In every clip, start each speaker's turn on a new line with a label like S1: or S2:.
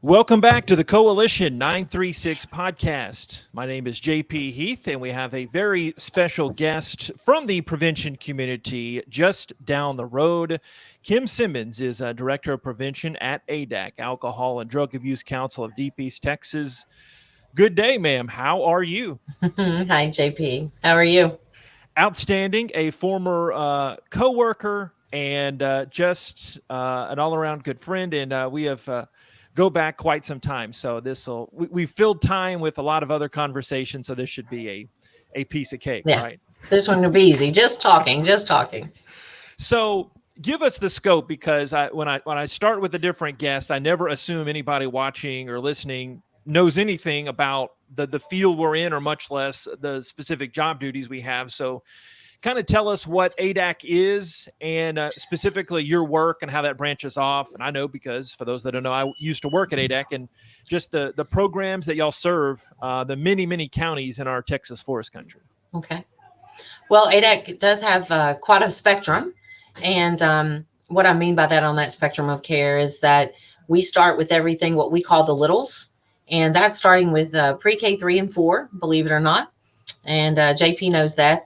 S1: Welcome back to the Coalition 936 podcast. My name is JP Heath, and we have a very special guest from the prevention community just down the road. Kim Simmons is a Director of Prevention at ADAC, Alcohol and Drug Abuse Council of Deep East Texas. Good day, ma'am. How are you?
S2: Hi, JP. How are you?
S1: Outstanding. A former co-worker and just an all-around good friend, and we have go back quite some time. So we filled time with a lot of other conversations. So this should be a piece of cake,
S2: Yeah,
S1: right?
S2: this one will be easy. Just talking.
S1: So give us the scope, because when I start with a different guest, I never assume anybody watching or listening knows anything about the field we're in, or much less the specific job duties we have. So kind of tell us what ADAC is, and specifically your work and how that branches off. And I know, because for those that don't know, I used to work at ADAC, and just the programs that y'all serve, the many counties in our Texas forest country.
S2: Okay. Well, ADAC does have quite a spectrum. And what I mean by that, on that spectrum of care, is that we start with everything what we call the littles. And that's starting with pre-K 3 and 4, believe it or not. And JP knows that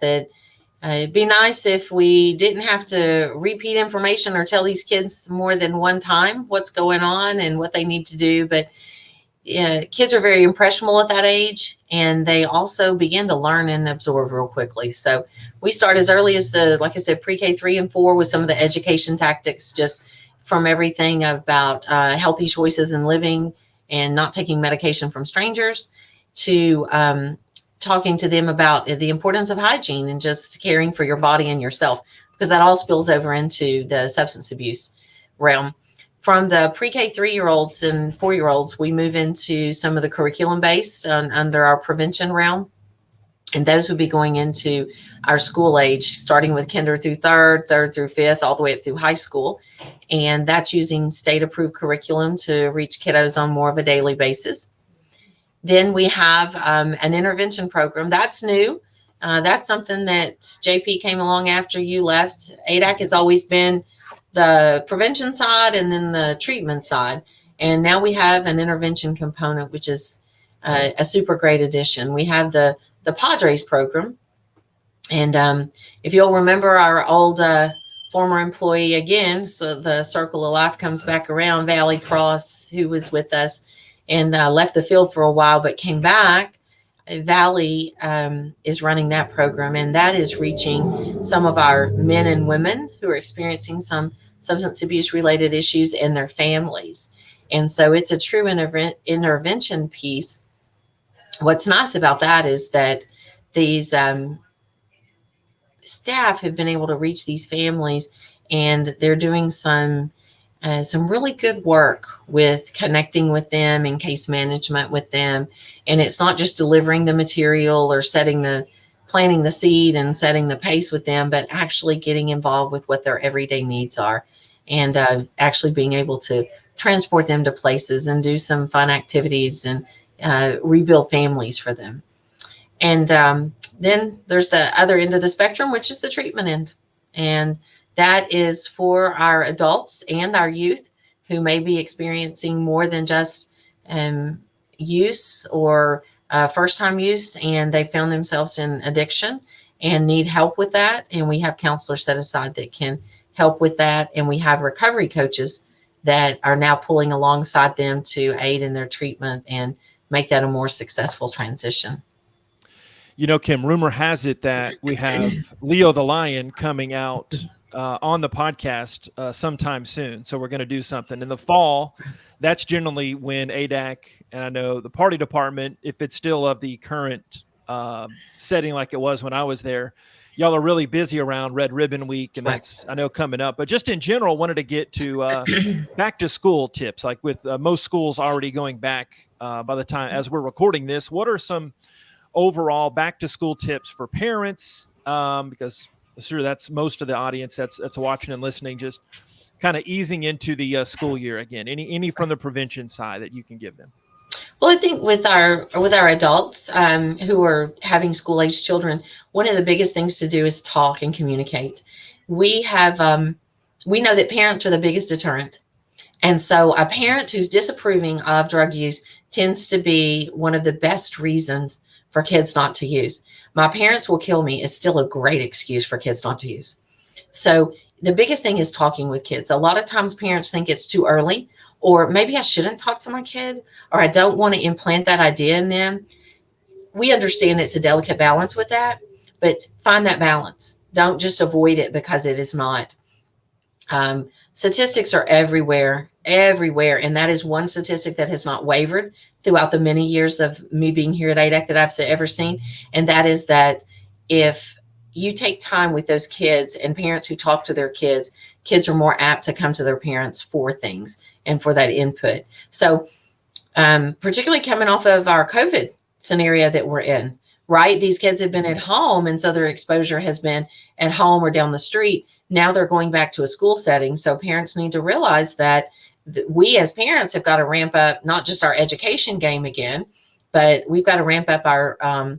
S2: it'd be nice if we didn't have to repeat information or tell these kids more than one time what's going on and what they need to do. But kids are very impressionable at that age, and they also begin to learn and absorb real quickly. So we start as early as like I said, pre-K 3 and 4, with some of the education tactics, just from everything about healthy choices in living and not taking medication from strangers, to talking to them about the importance of hygiene and just caring for your body and yourself, because that all spills over into the substance abuse realm. From the pre-K 3-year-olds and 4-year-olds, we move into some of the curriculum based under our prevention realm. And those would be going into our school age, starting with kinder through third through fifth, all the way up through high school. And that's using state approved curriculum to reach kiddos on more of a daily basis. Then we have an intervention program. That's new. That's something that JP came along after you left. ADAC has always been the prevention side and then the treatment side. And now we have an intervention component, which is a super great addition. We have the Padres program. And if you'll remember our old former employee again, so the circle of life comes back around, Valley Cross, who was with us and left the field for a while, but came back. Valley is running that program, and that is reaching some of our men and women who are experiencing some substance abuse related issues and their families. And so it's a true intervention piece. What's nice about that is that these staff have been able to reach these families, and they're doing some really good work with connecting with them and case management with them. And it's not just delivering the material or planting the seed and setting the pace with them, but actually getting involved with what their everyday needs are, and actually being able to transport them to places and do some fun activities and rebuild families for them. And then there's the other end of the spectrum, which is the treatment end. And that is for our adults and our youth who may be experiencing more than just use or first-time use, and they found themselves in addiction and need help with that. And we have counselors set aside that can help with that. And we have recovery coaches that are now pulling alongside them to aid in their treatment and make that a more successful transition.
S1: You know, Kim, rumor has it that we have Leo the Lion coming out on the podcast sometime soon. So we're going to do something in the fall. That's generally when ADAC, and I know the party department, if it's still of the current setting like it was when I was there, y'all are really busy around Red Ribbon Week, and that's, I know, coming up. But just in general, wanted to get to back to school tips. Like with most schools already going back by the time as we're recording this, what are some overall back to school tips for parents? Because I'm sure that's most of the audience that's watching and listening, just kind of easing into the school year again. Any from the prevention side that you can give them?
S2: Well, I think with our adults who are having school age children, one of the biggest things to do is talk and communicate. We have we know that parents are the biggest deterrent, And so a parent who's disapproving of drug use tends to be one of the best reasons for kids not to use. My parents will kill me is still a great excuse for kids not to use. So the biggest thing is talking with kids. A lot of times parents think it's too early, or maybe I shouldn't talk to my kid, or I don't want to implant that idea in them. We understand it's a delicate balance with that, but find that balance. Don't just avoid it because it is not. Statistics are everywhere, everywhere. And that is one statistic that has not wavered throughout the many years of me being here at ADAC that I've ever seen. And that is that if you take time with those kids and parents who talk to their kids, kids are more apt to come to their parents for things and for that input. So particularly coming off of our COVID scenario that we're in, right? These kids have been at home, and so their exposure has been at home or down the street. Now they're going back to a school setting. So parents need to realize that we as parents have got to ramp up not just our education game again, but we've got to ramp up our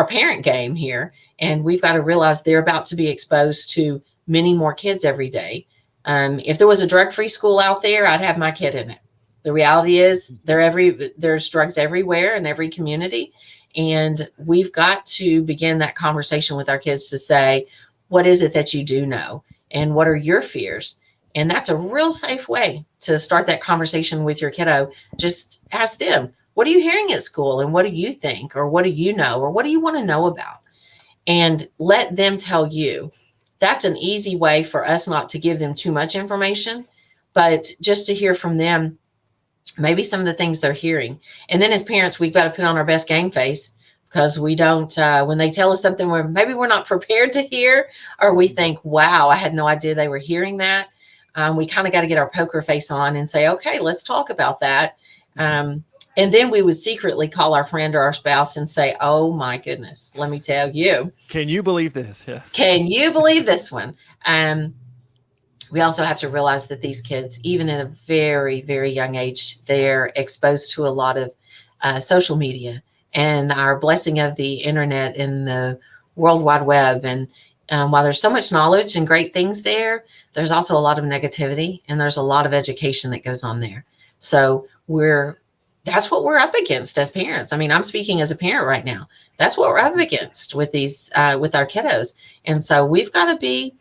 S2: parent game here. And we've got to realize they're about to be exposed to many more kids every day. If there was a drug-free school out there, I'd have my kid in it. The reality is there's drugs everywhere in every community. And we've got to begin that conversation with our kids to say, what is it that you do know? And what are your fears? And that's a real safe way to start that conversation with your kiddo. Just ask them, what are you hearing at school? And what do you think? Or what do you know? Or what do you want to know about? And let them tell you. That's an easy way for us not to give them too much information, but just to hear from them, maybe some of the things they're hearing. And then as parents, we've got to put on our best game face, because we don't, when they tell us something where maybe we're not prepared to hear, or we think, wow, I had no idea they were hearing that. We kind of got to get our poker face on and say, okay, let's talk about that. And then we would secretly call our friend or our spouse and say, oh my goodness, let me tell you.
S1: Can you believe this? Yeah.
S2: Can you believe this one? We also have to realize that these kids, even at a very, very young age, they're exposed to a lot of social media and our blessing of the internet and the World Wide Web. And while there's so much knowledge and great things there, there's also a lot of negativity, and there's a lot of education that goes on there. So that's what we're up against as parents. I mean, I'm speaking as a parent right now. That's what we're up against with these, with our kiddos. And so we've got to be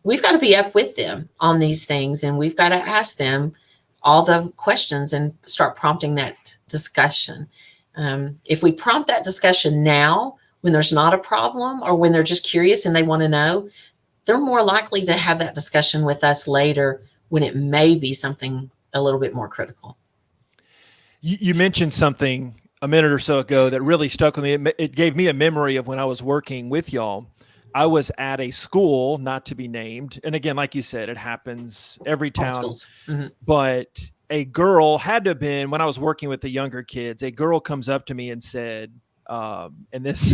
S2: up with them on these things, and we've got to ask them all the questions and start prompting that discussion. If we prompt that discussion now, when there's not a problem, or when they're just curious and they want to know, they're more likely to have that discussion with us later when it may be something a little bit more critical.
S1: You mentioned something a minute or so ago that really stuck with me. It gave me a memory of when I was working with y'all. I was at a school, not to be named. And again, like you said, it happens every town.
S2: Mm-hmm.
S1: But a girl had to have been, when I was working with the younger kids, a girl comes up to me and said, and this,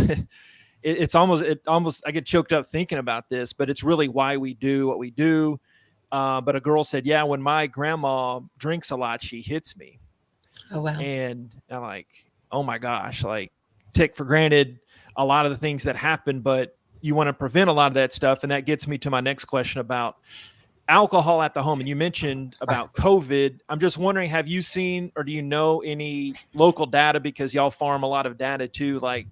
S1: it's almost, I get choked up thinking about this, but it's really why we do what we do. But a girl said, yeah, when my grandma drinks a lot, she hits me.
S2: Oh, wow.
S1: And I'm like, oh my gosh, like take for granted a lot of the things that happen, but you want to prevent a lot of that stuff. And that gets me to my next question about alcohol at the home. And you mentioned about COVID. I'm just wondering, have you seen, or do you know any local data, because y'all farm a lot of data too, like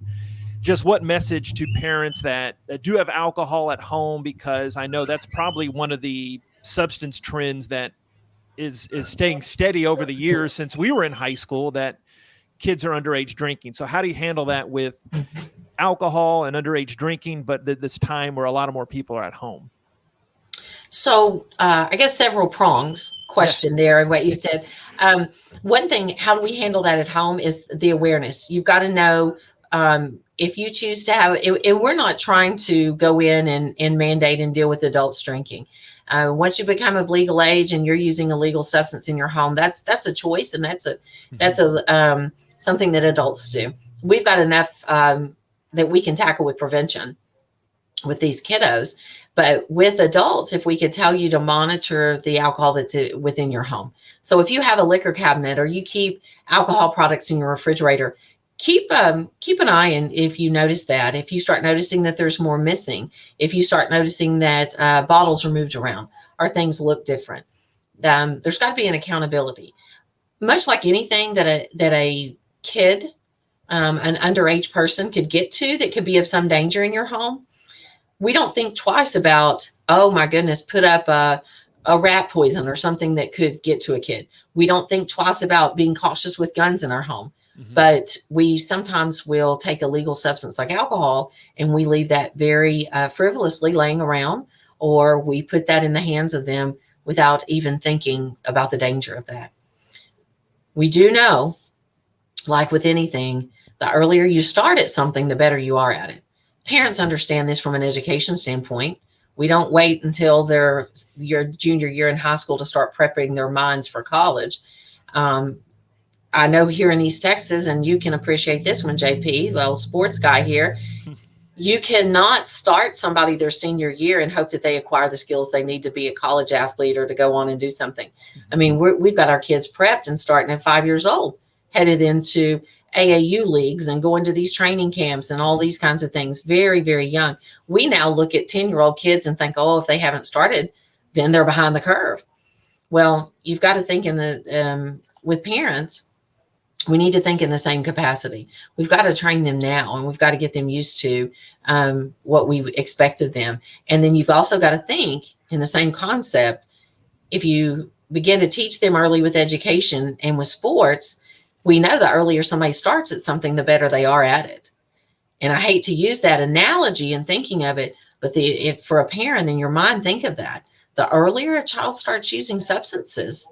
S1: just what message to parents that do have alcohol at home? Because I know that's probably one of the substance trends that is staying steady over the years since we were in high school, that kids are underage drinking. So how do you handle that with alcohol and underage drinking, but this time where a lot of more people are at home?
S2: So I guess several prongs question there and what you said. One thing, how do we handle that at home, is the awareness. You've got to know if you choose to have it, and we're not trying to go in and mandate and deal with adults drinking. Once you become of legal age and you're using a legal substance in your home, that's a choice, and that's something that adults do. We've got enough that we can tackle with prevention with these kiddos. But with adults, if we could tell you to monitor the alcohol that's within your home. So if you have a liquor cabinet, or you keep alcohol products in your refrigerator, keep an eye. And if you notice that, if you start noticing that there's more missing, if you start noticing that bottles are moved around or things look different, there's got to be an accountability. Much like anything that a kid, an underage person could get to that could be of some danger in your home, we don't think twice about, oh my goodness, put up a rat poison or something that could get to a kid. We don't think twice about being cautious with guns in our home. Mm-hmm. But we sometimes will take a legal substance like alcohol and we leave that very frivolously laying around, or we put that in the hands of them without even thinking about the danger of that. We do know, like with anything, the earlier you start at something, the better you are at it. Parents understand this from an education standpoint. We don't wait until they're your junior year in high school to start prepping their minds for college. I know here in East Texas, and you can appreciate this one, JP, the old sports guy here, you cannot start somebody their senior year and hope that they acquire the skills they need to be a college athlete or to go on and do something. I mean, we've got our kids prepped and starting at 5 years old, headed into AAU leagues and going to these training camps and all these kinds of things, very, very young. We now look at 10-year-old kids and think, oh, if they haven't started, then they're behind the curve. Well, you've got to think with parents, we need to think in the same capacity. We've got to train them now, and we've got to get them used to what we expect of them. And then you've also got to think in the same concept. If you begin to teach them early with education and with sports, we know the earlier somebody starts at something, the better they are at it. And I hate to use that analogy in thinking of it, but if for a parent in your mind, think of that. The earlier a child starts using substances,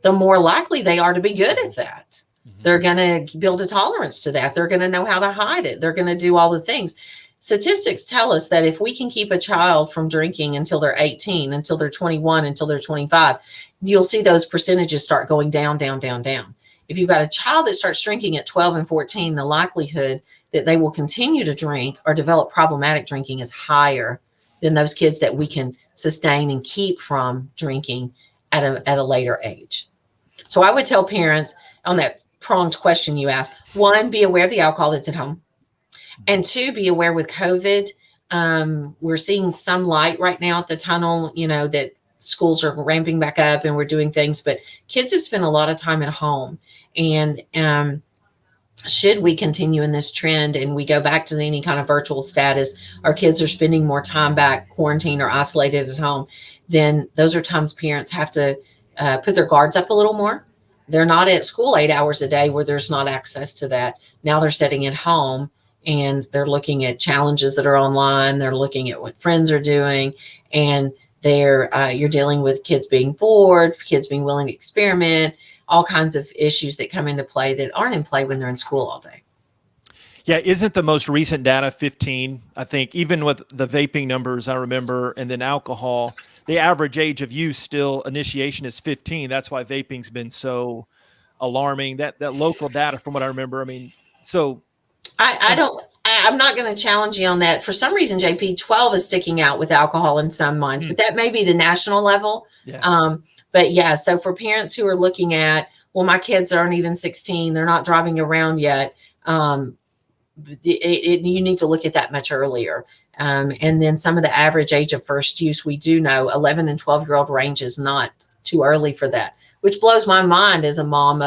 S2: the more likely they are to be good at that. They're going to build a tolerance to that. They're going to know how to hide it. They're going to do all the things. Statistics tell us that if we can keep a child from drinking until they're 18, until they're 21, until they're 25, you'll see those percentages start going down, down, down, down. If you've got a child that starts drinking at 12 and 14, the likelihood that they will continue to drink or develop problematic drinking is higher than those kids that we can sustain and keep from drinking at a later age. So I would tell parents on that pronged question you asked, one, be aware of the alcohol that's at home. And two, be aware with COVID. We're seeing some light right now at the tunnel, that schools are ramping back up and we're doing things, but kids have spent a lot of time at home. And should we continue in this trend and we go back to any kind of virtual status, our kids are spending more time back quarantined or isolated at home, then those are times parents have to put their guards up a little more. They're not at school 8 hours a day where there's not access to that. Now they're sitting at home and they're looking at challenges that are online. They're looking at what friends are doing, and you're dealing with kids being bored, kids being willing to experiment, all kinds of issues that come into play that aren't in play when they're in school all day.
S1: Yeah, isn't the most recent data 15? I think even with the vaping numbers, I remember, and then alcohol, the average age of use still initiation is 15. That's why vaping's been so alarming. That local data, from what I remember, so
S2: I'm not going to challenge you on that. For some reason, JP, 12 is sticking out with alcohol in some minds, but that may be the national level.
S1: Yeah.
S2: But yeah, so for parents who are looking at, well, my kids aren't even 16, they're not driving around yet. You need to look at that much earlier. And then some of the average age of first use, we do know 11 and 12-year-old range is not too early for that, which blows my mind as a mom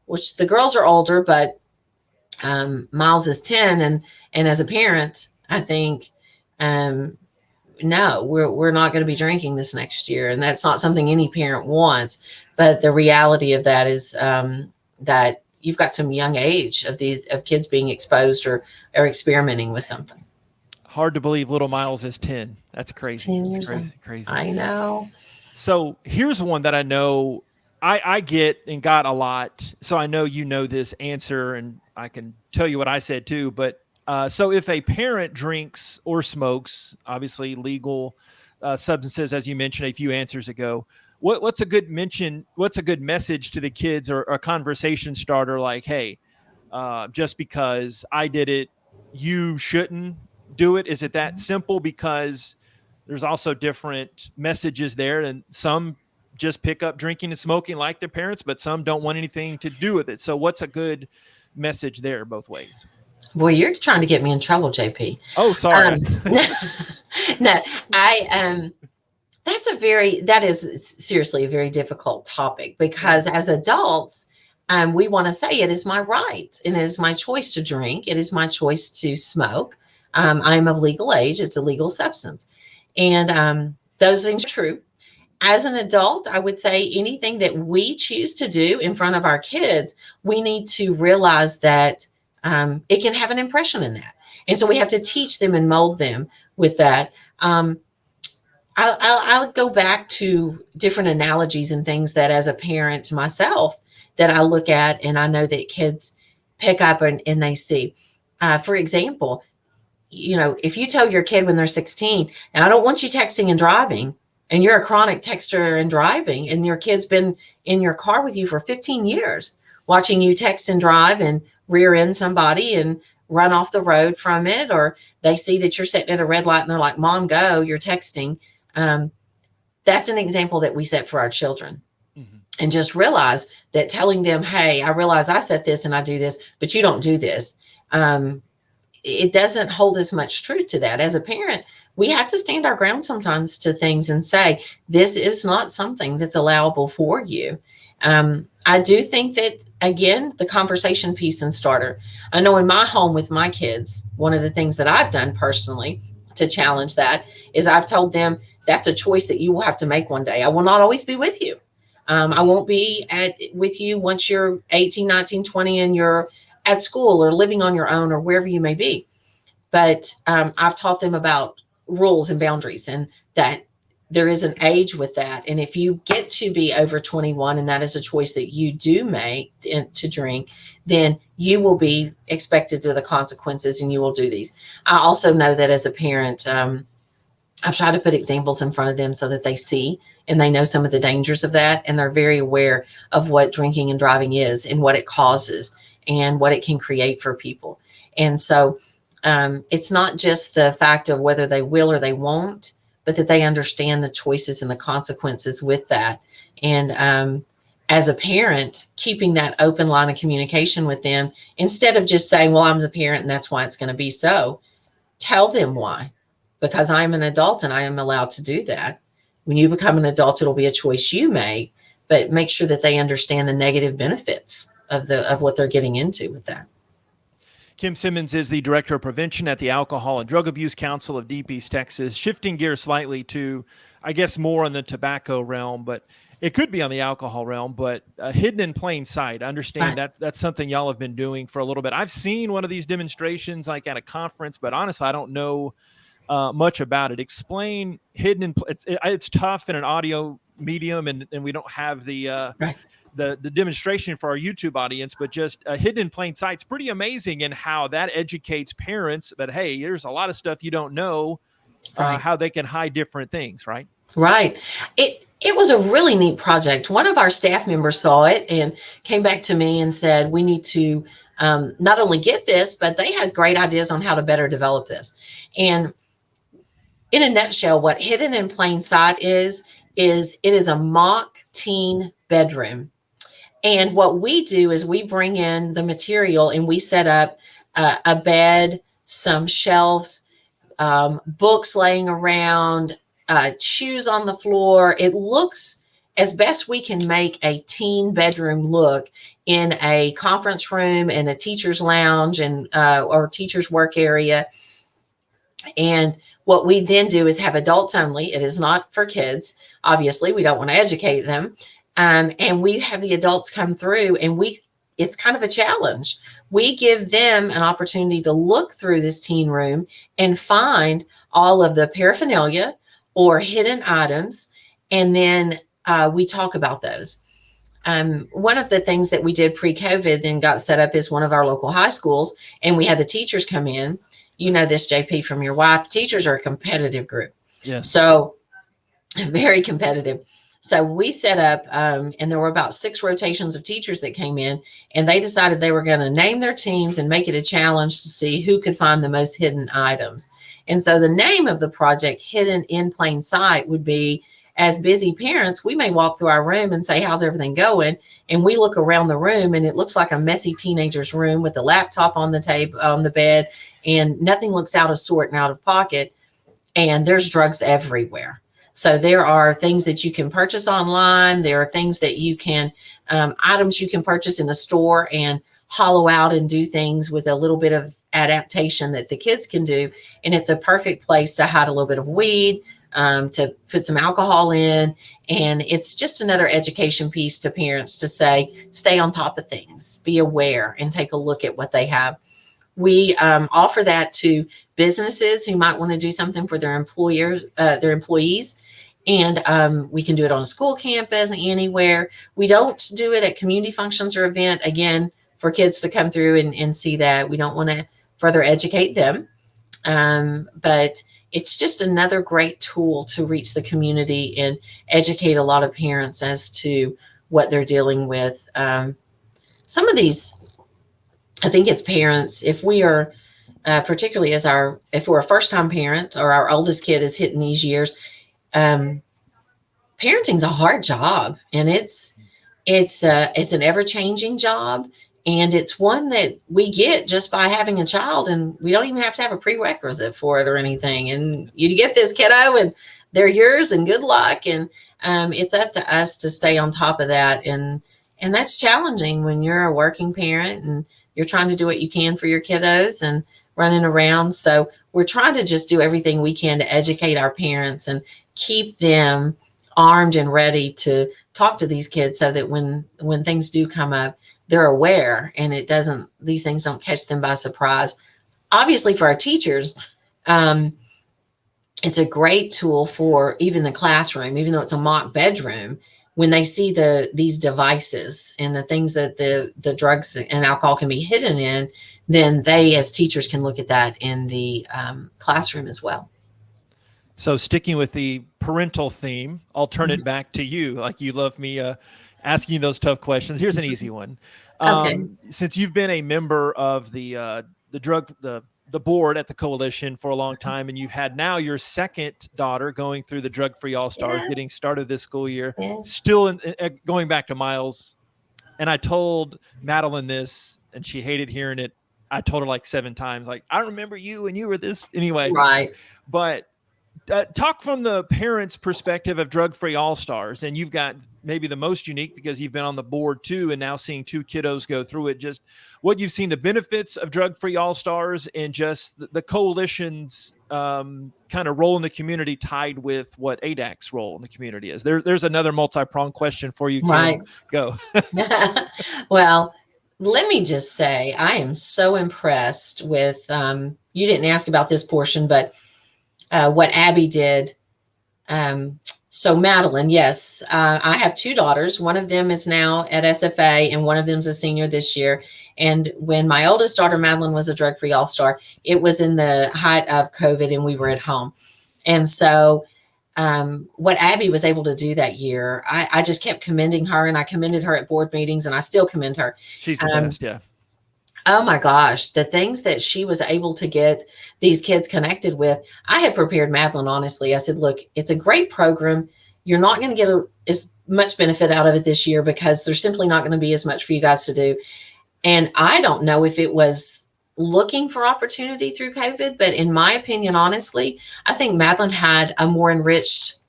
S2: which the girls are older, but Miles is 10. And as a parent, I think, no, we're not going to be drinking this next year. And that's not something any parent wants. But the reality of that is that you've got some young age of kids being exposed or experimenting with something.
S1: Hard to believe little Miles is 10. That's crazy.
S2: 10 years old.
S1: Crazy.
S2: I know.
S1: So here's one that I know I get and got a lot. So I know you know this answer, and I can tell you what I said too. But so if a parent drinks or smokes, obviously legal substances, as you mentioned a few answers ago, what's a good mention? What's a good message to the kids, or a conversation starter like, hey, just because I did it, you shouldn't do it? Is it that simple? Because there's also different messages there, and some just pick up drinking and smoking like their parents, but some don't want anything to do with it. So what's a good message there both ways?
S2: Boy, you're trying to get me in trouble, JP.
S1: Oh, sorry.
S2: No, that is seriously a very difficult topic, because as adults, we want to say it is my right and it is my choice to drink. It is my choice to smoke. I am of legal age. It's a legal substance. And those things are true. As an adult, I would say anything that we choose to do in front of our kids, we need to realize that it can have an impression in that. And so we have to teach them and mold them with that. I'll go back to different analogies and things that as a parent myself that I look at and I know that kids pick up and they see. For example, if you tell your kid when they're 16, and I don't want you texting and driving, and you're a chronic texter and driving, and your kid's been in your car with you for 15 years, watching you text and drive and rear end somebody and run off the road from it, or they see that you're sitting at a red light and they're like, Mom, go, you're texting. That's an example that we set for our children. Mm-hmm. And just realize that telling them, hey, I realize I said this and I do this, but you don't do this. It doesn't hold as much truth to that. As a parent, we have to stand our ground sometimes to things and say, this is not something that's allowable for you. I do think that, again, the conversation piece and starter. I know in my home with my kids, one of the things that I've done personally to challenge that is I've told them that's a choice that you will have to make one day. I will not always be with you. I won't be with you once you're 18, 19, 20, and you're at school or living on your own or wherever you may be. But I've taught them about rules and boundaries, and that there is an age with that. And if you get to be over 21 and that is a choice that you do make to drink, then you will be expected to the consequences and you will do these. I also know that as a parent, I've tried to put examples in front of them so that they see and they know some of the dangers of that. And they're very aware of what drinking and driving is and what it causes and what it can create for people. And so it's not just the fact of whether they will or they won't, but that they understand the choices and the consequences with that. And as a parent, keeping that open line of communication with them, instead of just saying, well, I'm the parent and that's why it's going to be so, tell them why. Because I'm an adult and I am allowed to do that. When you become an adult, it'll be a choice you make, but make sure that they understand the negative benefits of what they're getting into with that.
S1: Kim Simmons is the Director of Prevention at the Alcohol and Drug Abuse Council of Deep East Texas. Shifting gears slightly to, I guess, more in the tobacco realm, but it could be on the alcohol realm, but hidden in plain sight. I understand that that's something y'all have been doing for a little bit. I've seen one of these demonstrations like at a conference, but honestly, I don't know much about it. Explain hidden in it's tough in an audio medium, and we don't have the demonstration for our YouTube audience, but just hidden in plain sight. It's pretty amazing in how that educates parents that, hey, there's a lot of stuff you don't know, how they can hide different things, right?
S2: Right. It was a really neat project. One of our staff members saw it and came back to me and said, we need to not only get this, but they had great ideas on how to better develop this. And in a nutshell, what hidden in plain sight is it is a mock teen bedroom. And what we do is we bring in the material and we set up a bed, some shelves, books laying around, shoes on the floor. It looks as best we can make a teen bedroom look in a conference room and a teacher's lounge and or teacher's work area. And what we then do is have adults only. It is not for kids. Obviously, we don't want to educate them. And we have the adults come through and it's kind of a challenge. We give them an opportunity to look through this teen room and find all of the paraphernalia or hidden items. And then we talk about those. One of the things that we did pre-COVID and got set up is one of our local high schools. And we had the teachers come in. You know this, JP, from your wife. Teachers are a competitive group.
S1: Yes.
S2: So very competitive. So we set up, and there were about 6 rotations of teachers that came in, and they decided they were going to name their teams and make it a challenge to see who could find the most hidden items. And so the name of the project, Hidden in Plain Sight, would be, as busy parents, we may walk through our room and say, how's everything going? And we look around the room and it looks like a messy teenager's room with a laptop on the table, on the bed, and nothing looks out of sort and out of pocket. And there's drugs everywhere. So there are things that you can purchase online. There are things that you can, items you can purchase in the store and hollow out and do things with a little bit of adaptation that the kids can do. And it's a perfect place to hide a little bit of weed, to put some alcohol in. And it's just another education piece to parents to say, stay on top of things, be aware, and take a look at what they have. We offer that to businesses who might want to do something for their employers, their employees. And we can do it on a school campus, anywhere. We don't do it at community functions or event, again, for kids to come through and see that. We don't want to further educate them. But it's just another great tool to reach the community and educate a lot of parents as to what they're dealing with. Some of these, I think as parents, if we are, particularly if we're a first-time parent or our oldest kid is hitting these years, parenting's a hard job, and it's an ever-changing job, and it's one that we get just by having a child, and we don't even have to have a prerequisite for it or anything. And you get this kiddo, and they're yours, and good luck. And it's up to us to stay on top of that, and that's challenging when you're a working parent and you're trying to do what you can for your kiddos and running around. So we're trying to just do everything we can to educate our parents and keep them armed and ready to talk to these kids, so that when things do come up, they're aware, and these things don't catch them by surprise. Obviously, for our teachers, it's a great tool for even the classroom, even though it's a mock bedroom. When they see these devices and the things that the drugs and alcohol can be hidden in, then they, as teachers, can look at that in the classroom as well.
S1: So sticking with the parental theme, I'll turn it back to you. Like, you love me asking those tough questions. Here's an easy one.
S2: Okay.
S1: Since you've been a member of the board at the coalition for a long time, and you've had now your second daughter going through the DrugFree AllStars, getting started this school year, still going back to Miles. And I told Madeline this, and she hated hearing it. I told her like 7 times, like, I remember you, and you were this anyway.
S2: Right.
S1: But talk from the parents' perspective of DrugFree AllStars, and you've got maybe the most unique because you've been on the board too, and now seeing 2 kiddos go through it. Just what you've seen, the benefits of DrugFree AllStars, and just the coalition's kind of role in the community tied with what ADAC's role in the community is. There's another multi-pronged question for you, Kim.
S2: Right.
S1: Go.
S2: Well, let me just say, I am so impressed with, you didn't ask about this portion, but what Abby did. So Madeline, yes, I have 2 daughters. One of them is now at SFA, and one of them's a senior this year. And when my oldest daughter, Madeline, was a DrugFree AllStar, it was in the height of COVID, and we were at home. And so what Abby was able to do that year, I just kept commending her, and I commended her at board meetings, and I still commend her.
S1: She's the best, yeah.
S2: Oh my gosh, the things that she was able to get these kids connected with. I had prepared Madeline, honestly. I said, look, it's a great program. You're not going to get as much benefit out of it this year because there's simply not going to be as much for you guys to do. And I don't know if it was looking for opportunity through COVID, but in my opinion, honestly, I think Madeline had a more enriched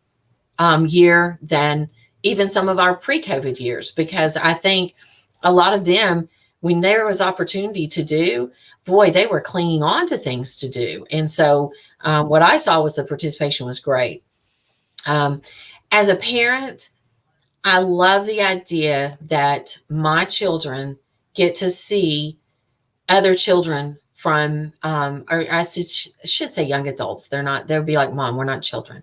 S2: year than even some of our pre-COVID years, because I think a lot of them, when there was opportunity to do, boy, they were clinging on to things to do. And so what I saw was the participation was great. As a parent, I love the idea that my children get to see other children from, or I should say young adults. They'll be like, Mom, we're not children.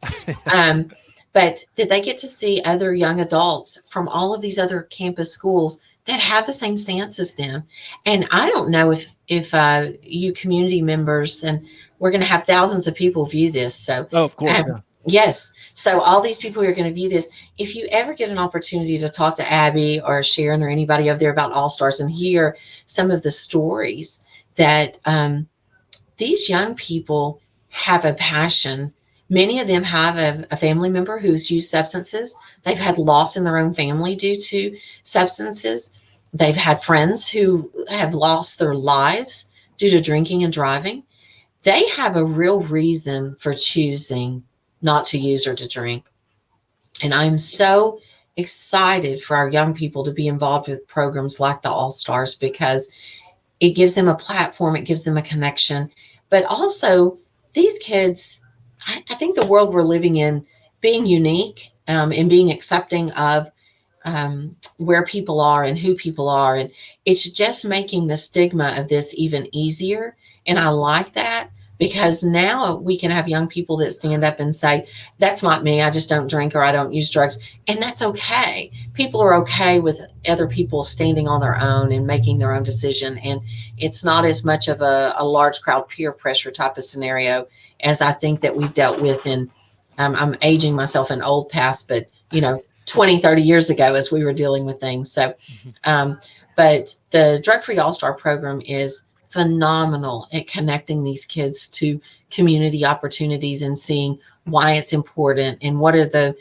S2: But that they get to see other young adults from all of these other campus schools that have the same stance as them. And I don't know if you community members, and we're going to have thousands of people view this. So,
S1: of course. Yeah.
S2: Yes. So all these people who are going to view this, if you ever get an opportunity to talk to Abby or Sharon or anybody over there about AllStars and hear some of the stories that these young people have a passion. Many of them have a family member who's used substances. They've had loss in their own family due to substances. They've had friends who have lost their lives due to drinking and driving. They have a real reason for choosing not to use or to drink. And I'm so excited for our young people to be involved with programs like the AllStars, because it gives them a platform, it gives them a connection. But also, these kids, I think the world we're living in, being unique, and being accepting of where people are and who people are. And it's just making the stigma of this even easier. And I like that, because now we can have young people that stand up and say, that's not me. I just don't drink, or I don't use drugs. And that's okay. People are okay with other people standing on their own and making their own decision. And it's not as much of a large crowd peer pressure type of scenario as I think that we've dealt with in, I'm aging myself in old past, but 20, 30 years ago as we were dealing with things. So, but the DrugFree All-Star program is phenomenal at connecting these kids to community opportunities and seeing why it's important and what are the,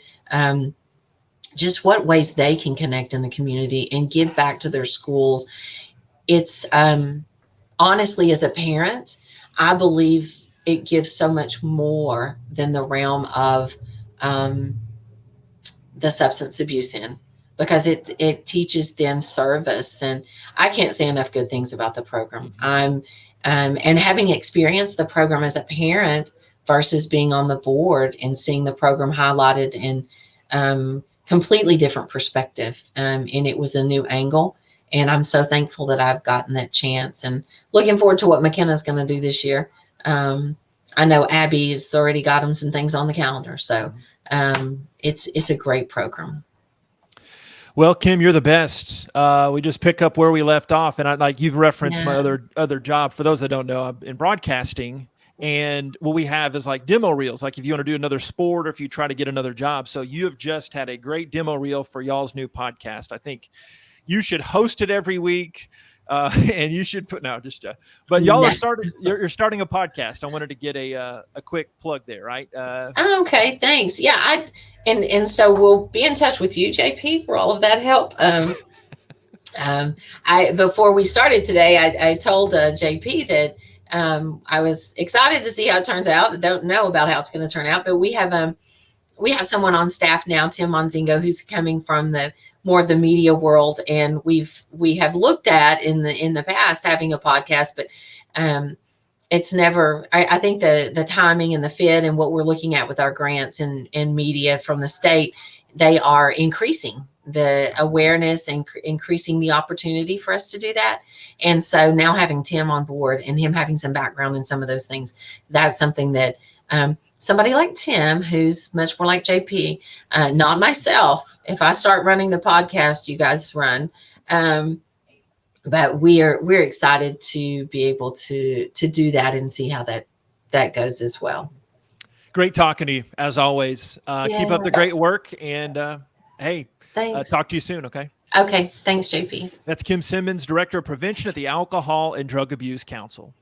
S2: just what ways they can connect in the community and give back to their schools. It's, honestly, as a parent, I believe it gives so much more than the realm of, the substance abuse in, because it teaches them service. And I can't say enough good things about the program. And having experienced the program as a parent versus being on the board and seeing the program highlighted in completely different perspective, and it was a new angle. And I'm so thankful that I've gotten that chance, and looking forward to what McKenna's going to do this year. I know Abby has already got him some things on the calendar, so it's a great program.
S1: Well, Kim, you're the best. We just pick up where we left off, and like you've referenced my other job. For those that don't know, I'm in broadcasting, and what we have is like demo reels. Like if you want to do another sport, or if you try to get another job. So you have just had a great demo reel for y'all's new podcast. I think you should host it every week. And you should put but y'all are starting. You're starting a podcast. I wanted to get a quick plug there, right?
S2: Okay, thanks. Yeah, and so we'll be in touch with you, JP, for all of that help. I before we started today, I told JP that I was excited to see how it turns out. I don't know about how it's going to turn out, but we have someone on staff now, Tim Monzingo, who's coming from the more of the media world, and we have looked at in the past having a podcast, but it's never. I think the timing and the fit and what we're looking at with our grants and media from the state, they are increasing the awareness and increasing the opportunity for us to do that. And so now having Tim on board and him having some background in some of those things, that's something that somebody like Tim, who's much more like JP, not myself. If I start running the podcast, you guys run. But we're excited to be able to do that and see how that goes as well.
S1: Great talking to you as always. Keep up the great work, and hey, talk to you soon. Okay.
S2: Okay. Thanks, JP.
S1: That's Kim Simmons, Director of Prevention at the Alcohol and Drug Abuse Council.